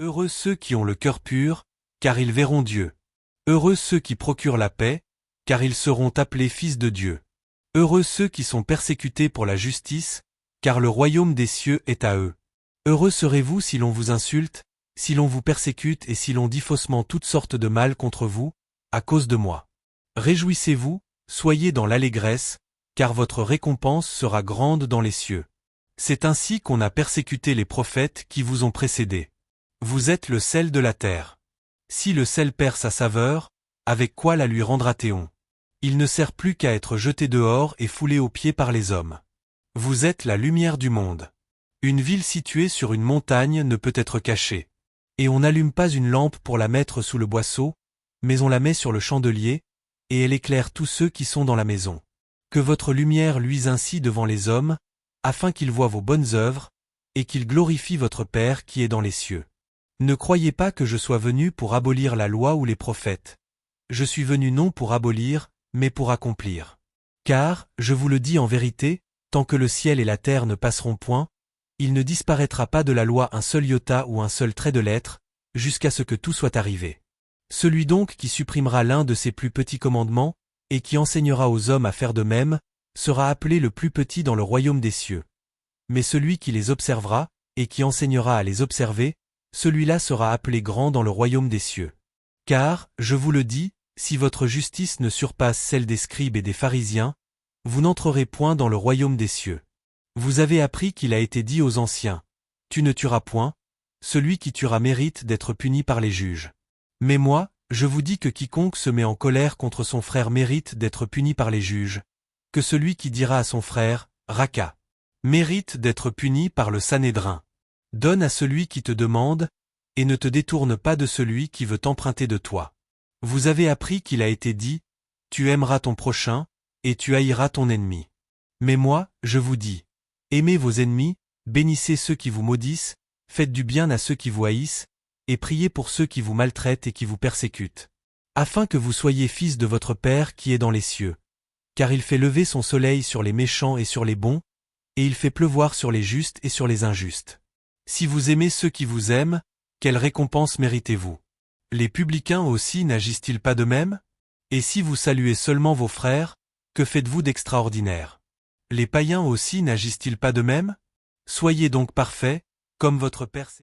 Heureux ceux qui ont le cœur pur, car ils verront Dieu. Heureux ceux qui procurent la paix, car ils seront appelés fils de Dieu. Heureux ceux qui sont persécutés pour la justice, car le royaume des cieux est à eux. Heureux serez-vous si l'on vous insulte, si l'on vous persécute et si l'on dit faussement toutes sortes de mal contre vous, à cause de moi. Réjouissez-vous, soyez dans l'allégresse, car votre récompense sera grande dans les cieux. C'est ainsi qu'on a persécuté les prophètes qui vous ont précédés. Vous êtes le sel de la terre. Si le sel perd sa saveur, avec quoi la lui rendra-t-on? Il ne sert plus qu'à être jeté dehors et foulé aux pieds par les hommes. Vous êtes la lumière du monde. Une ville située sur une montagne ne peut être cachée. Et on n'allume pas une lampe pour la mettre sous le boisseau, mais on la met sur le chandelier, et elle éclaire tous ceux qui sont dans la maison. Que votre lumière luise ainsi devant les hommes, afin qu'ils voient vos bonnes œuvres, et qu'ils glorifient votre Père qui est dans les cieux. Ne croyez pas que je sois venu pour abolir la loi ou les prophètes. Je suis venu non pour abolir, mais pour accomplir. Car, je vous le dis en vérité, tant que le ciel et la terre ne passeront point, il ne disparaîtra pas de la loi un seul iota ou un seul trait de lettre, jusqu'à ce que tout soit arrivé. Celui donc qui supprimera l'un de ces plus petits commandements, et qui enseignera aux hommes à faire de même, sera appelé le plus petit dans le royaume des cieux. Mais celui qui les observera, et qui enseignera à les observer, celui-là sera appelé grand dans le royaume des cieux. Car, je vous le dis, si votre justice ne surpasse celle des scribes et des pharisiens, vous n'entrerez point dans le royaume des cieux. Vous avez appris qu'il a été dit aux anciens, « Tu ne tueras point, celui qui tuera mérite d'être puni par les juges. » Mais moi, je vous dis que quiconque se met en colère contre son frère mérite d'être puni par les juges, que celui qui dira à son frère, « Raka » mérite d'être puni par le Sanhédrin. Donne à celui qui te demande, et ne te détourne pas de celui qui veut t'emprunter de toi. Vous avez appris qu'il a été dit, « Tu aimeras ton prochain, et tu haïras ton ennemi. » Mais moi, je vous dis, aimez vos ennemis, bénissez ceux qui vous maudissent, faites du bien à ceux qui vous haïssent, et priez pour ceux qui vous maltraitent et qui vous persécutent, afin que vous soyez fils de votre Père qui est dans les cieux. Car il fait lever son soleil sur les méchants et sur les bons, et il fait pleuvoir sur les justes et sur les injustes. Si vous aimez ceux qui vous aiment, quelle récompense méritez-vous? Les publicains aussi n'agissent-ils pas de même? Et si vous saluez seulement vos frères, que faites-vous d'extraordinaire? Les païens aussi n'agissent-ils pas de même? Soyez donc parfaits, comme votre Père